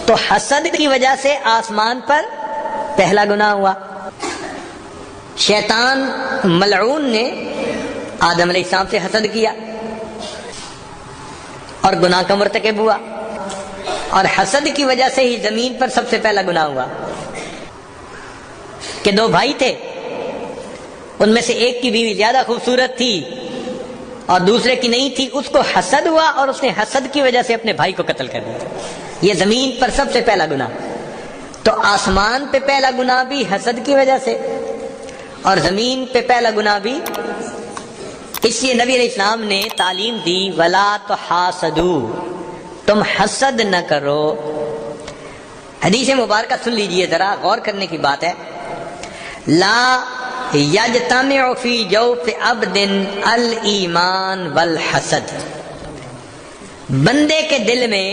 تو حسد کی وجہ سے آسمان پر پہلا گناہ ہوا. شیطان ملعون نے آدم علیہ السلام سے حسد کیا اور گناہ کا مرتکب ہوا، اور حسد کی وجہ سے ہی زمین پر سب سے پہلا گناہ ہوا کہ دو بھائی تھے، ان میں سے ایک کی بیوی زیادہ خوبصورت تھی اور دوسرے کی نہیں تھی. اس کو حسد ہوا اور اس نے حسد کی وجہ سے اپنے بھائی کو قتل کر دیا. یہ زمین پر سب سے پہلا گناہ. تو آسمان پہ پہلا گناہ بھی حسد کی وجہ سے اور زمین پہ پہلا گناہ بھی. اس لیے نبی علیہ السلام نے تعلیم دی وَلَا تُحَاسَدُوا، تم حسد نہ کرو. حدیث مبارکہ سن لیجئے ذرا، غور کرنے کی بات ہے. لا یجتمع فی جوف عبد الایمان والحسد، بندے کے دل میں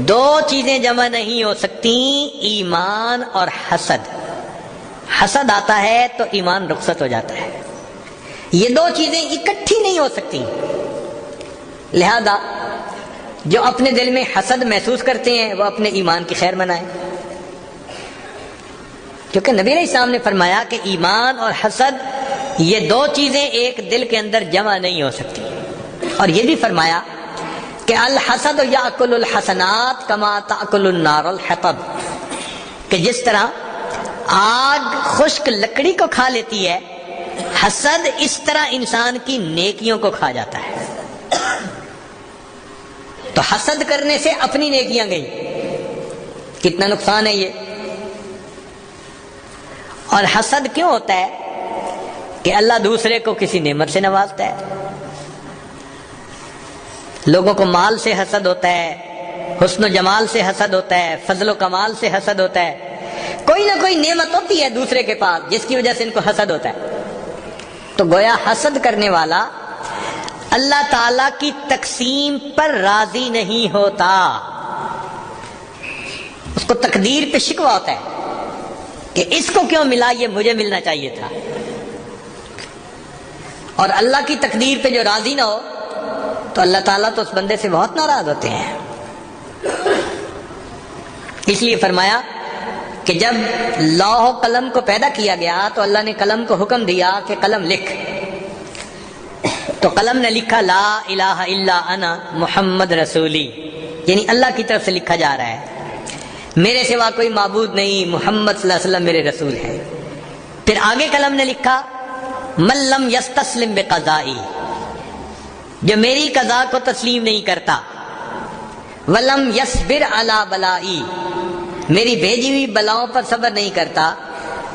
دو چیزیں جمع نہیں ہو سکتی، ایمان اور حسد. حسد آتا ہے تو ایمان رخصت ہو جاتا ہے. یہ دو چیزیں اکٹھی نہیں ہو سکتی. لہذا جو اپنے دل میں حسد محسوس کرتے ہیں وہ اپنے ایمان کی خیر منائیں، کیونکہ نبی علیہ السلام نے فرمایا کہ ایمان اور حسد یہ دو چیزیں ایک دل کے اندر جمع نہیں ہو سکتی. اور یہ بھی فرمایا کہ الحسد یاکل الحسنات کما تاکل النار الحطب، کہ جس طرح آگ خشک لکڑی کو کھا لیتی ہے، حسد اس طرح انسان کی نیکیوں کو کھا جاتا ہے. تو حسد کرنے سے اپنی نیکیاں گئی، کتنا نقصان ہے یہ. اور حسد کیوں ہوتا ہے؟ کہ اللہ دوسرے کو کسی نعمت سے نوازتا ہے. لوگوں کو مال سے حسد ہوتا ہے، حسن و جمال سے حسد ہوتا ہے، فضل و کمال سے حسد ہوتا ہے. کوئی نہ کوئی نعمت ہوتی ہے دوسرے کے پاس جس کی وجہ سے ان کو حسد ہوتا ہے. تو گویا حسد کرنے والا اللہ تعالی کی تقسیم پر راضی نہیں ہوتا، اس کو تقدیر پہ شکوہ ہوتا ہے کہ اس کو کیوں ملا، یہ مجھے ملنا چاہیے تھا. اور اللہ کی تقدیر پہ جو راضی نہ ہو تو اللہ تعالیٰ تو اس بندے سے بہت ناراض ہوتے ہیں. اس لیے فرمایا کہ جب لوح و قلم کو پیدا کیا گیا تو اللہ نے قلم کو حکم دیا کہ قلم لکھ. تو قلم نے لکھا لا الہ الا انا محمد رسولی، یعنی اللہ کی طرف سے لکھا جا رہا ہے میرے سوا کوئی معبود نہیں، محمد صلی اللہ علیہ وسلم میرے رسول ہیں. پھر آگے قلم نے لکھا من لم یستسلم بقضائی، جو میری قضا کو تسلیم نہیں کرتا، ولم یصبر علی بلائی، میری بھیجی ہوئی بلاؤں پر صبر نہیں کرتا،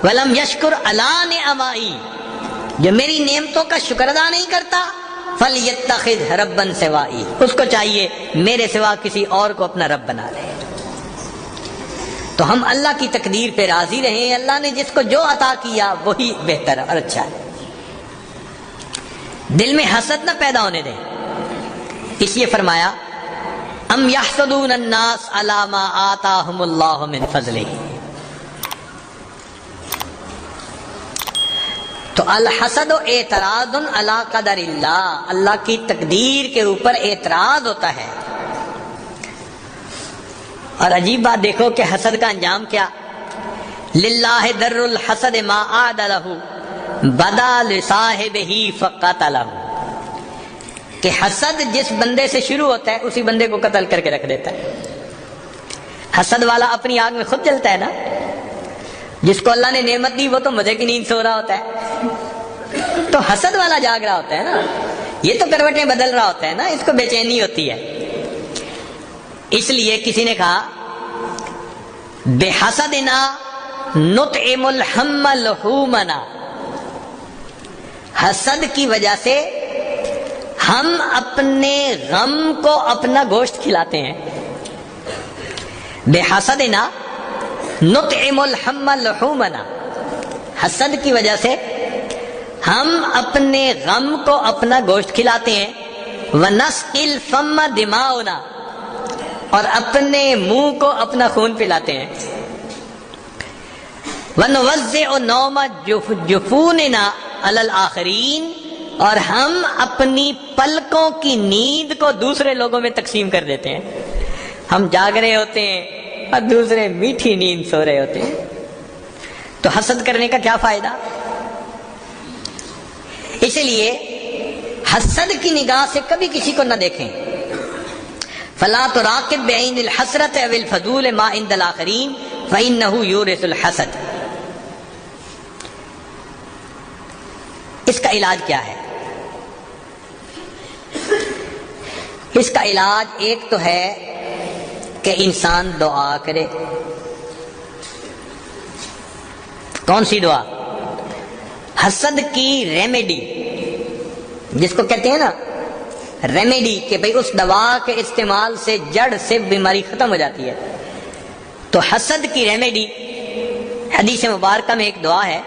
ولم یشکر علی نعمائی، جو میری نعمتوں کا شکر ادا نہیں کرتا، فلیتخذ ربا سوائی، اس کو چاہیے میرے سوا کسی اور کو اپنا رب بنا لے. تو ہم اللہ کی تقدیر پہ راضی رہیں، اللہ نے جس کو جو عطا کیا وہی بہتر اور اچھا ہے. دل میں حسد نہ پیدا ہونے دیں. اس لیے فرمایا ام یحسدون الناس علی ما آتاہم اللہ من فضلہ. تو الحسد اعتراض علی قدر اللہ، اللہ کی تقدیر کے اوپر اعتراض ہوتا ہے. اور عجیب بات دیکھو کہ حسد کا انجام کیا، للہ در الحسد ما عاد لہ بدا لصاحبہ فقتلہ، کہ حسد جس بندے سے شروع ہوتا ہے اسی بندے کو قتل کر کے رکھ دیتا ہے. حسد والا اپنی آگ میں خود جلتا ہے نا. جس کو اللہ نے نعمت دی وہ تو مزے کی نیند سو رہا ہوتا ہے، تو حسد والا جاگ رہا ہوتا ہے نا، یہ تو کروٹیں بدل رہا ہوتا ہے نا، اس کو بے چینی ہوتی ہے. اس لیے کسی نے کہا بحسدنا نطعم الحم لحومنا، حسد کی وجہ سے ہم اپنے غم کو اپنا گوشت کھلاتے ہیں. بحسدنا نطعم الحم لحومنا، حسد کی وجہ سے ہم اپنے غم کو اپنا گوشت کھلاتے ہیں. ونسقی الفم دماؤنا، اور اپنے منہ کو اپنا خون پلاتے ہیں. ونوزع نوم جفوننا علی الآخرین، اور ہم اپنی پلکوں کی نیند کو دوسرے لوگوں میں تقسیم کر دیتے ہیں. ہم جاگ رہے ہوتے ہیں اور دوسرے میٹھی نیند سو رہے ہوتے ہیں، تو حسد کرنے کا کیا فائدہ؟ اس لیے حسد کی نگاہ سے کبھی کسی کو نہ دیکھیں. فلا تراقب بعین الحسرت او الفضول ما عند الاخرین فانه یورث الحسد. اس کا علاج کیا ہے؟ اس کا علاج ایک تو ہے کہ انسان دعا کرے. کون سی دعا؟ حسد کی ریمیڈی، جس کو کہتے ہیں نا ریمیڈی، کہ بھئی اس دوا کے استعمال سے جڑ سے بیماری ختم ہو جاتی ہے. تو حسد کی ریمیڈی حدیث مبارکہ میں ایک دعا ہے،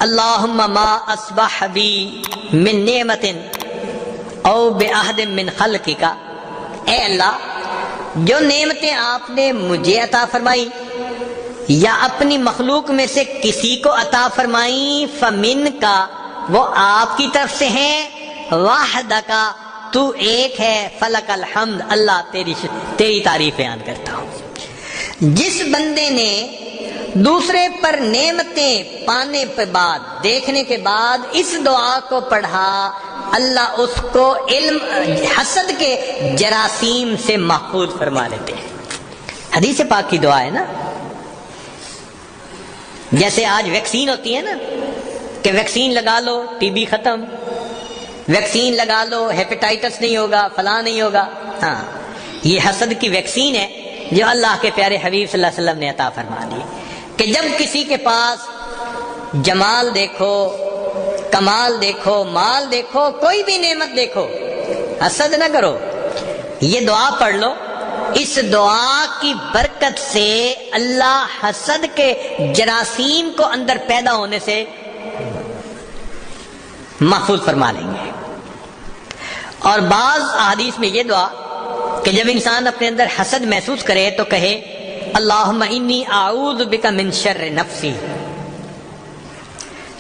اللہم ما اصبح بی من نعمت او بعہد من خلقک، اے اللہ جو نعمتیں آپ نے مجھے عطا فرمائی یا اپنی مخلوق میں سے کسی کو عطا فرمائی، فمن کا وہ آپ کی طرف سے ہیں، وحدک تو ایک ہے، فلک الحمد اللہ تیری تعریف بیان کرتا ہوں. جس بندے نے دوسرے پر نعمتیں پانے کے بعد، دیکھنے کے بعد اس دعا کو پڑھا، اللہ اس کو علم حسد کے جراثیم سے محفوظ فرما لیتے ہیں. حدیث پاک کی دعا ہے نا. جیسے آج ویکسین ہوتی ہے نا، کہ ویکسین لگا لو ٹی بی ختم، ویکسین لگا لو ہیپیٹائٹس نہیں ہوگا، فلاں نہیں ہوگا. ہاں، یہ حسد کی ویکسین ہے جو اللہ کے پیارے حبیب صلی اللہ علیہ وسلم نے عطا فرما دی، کہ جب کسی کے پاس جمال دیکھو، کمال دیکھو، مال دیکھو، کوئی بھی نعمت دیکھو، حسد نہ کرو. یہ دعا پڑھ لو، اس دعا کی برکت سے اللہ حسد کے جراثیم کو اندر پیدا ہونے سے محفوظ فرما لیں گے. اور بعض احادیث میں یہ دعا کہ جب انسان اپنے اندر حسد محسوس کرے تو کہے اللہم انی اعوذ بک من شر نفسی.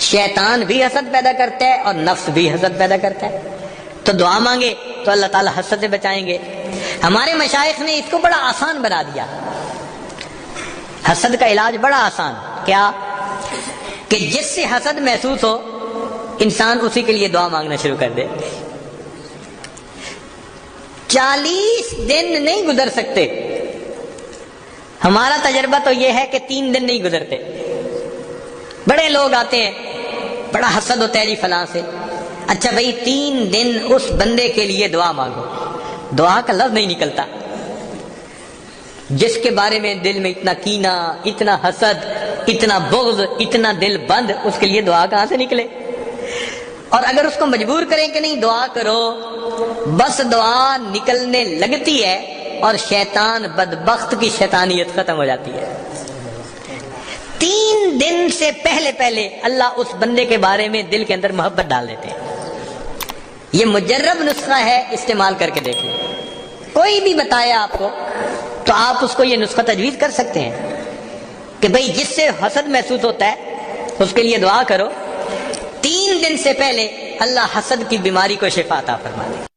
شیطان بھی حسد پیدا کرتا ہے اور نفس بھی حسد پیدا کرتا ہے، تو دعا مانگے تو اللہ تعالیٰ حسد سے بچائیں گے. ہمارے مشائخ نے اس کو بڑا آسان بنا دیا. حسد کا علاج بڑا آسان. کیا؟ کہ جس سے حسد محسوس ہو انسان اسی کے لیے دعا مانگنا شروع کر دے. 40 دن نہیں گزر سکتے. ہمارا تجربہ تو یہ ہے کہ 3 دن نہیں گزرتے. بڑے لوگ آتے ہیں، بڑا حسد ہوتا ہے جی فلاں سے. اچھا بھائی 3 دن اس بندے کے لیے دعا مانگو، دعا کا لفظ نہیں نکلتا. جس کے بارے میں دل میں اتنا کینہ، اتنا حسد، اتنا بغض، اتنا دل بند، اس کے لیے دعا کہاں سے نکلے؟ اور اگر اس کو مجبور کریں کہ نہیں دعا کرو، بس دعا نکلنے لگتی ہے اور شیطان بدبخت کی شیطانیت ختم ہو جاتی ہے. 3 دن سے پہلے اللہ اس بندے کے بارے میں دل کے اندر محبت ڈال دیتے ہیں. یہ مجرب نسخہ ہے، استعمال کر کے دیکھ لیں. کوئی بھی بتایا آپ کو تو آپ اس کو یہ نسخہ تجویز کر سکتے ہیں کہ بھئی جس سے حسد محسوس ہوتا ہے اس کے لیے دعا کرو، 3 دن سے پہلے اللہ حسد کی بیماری کو شفا عطا فرما دے.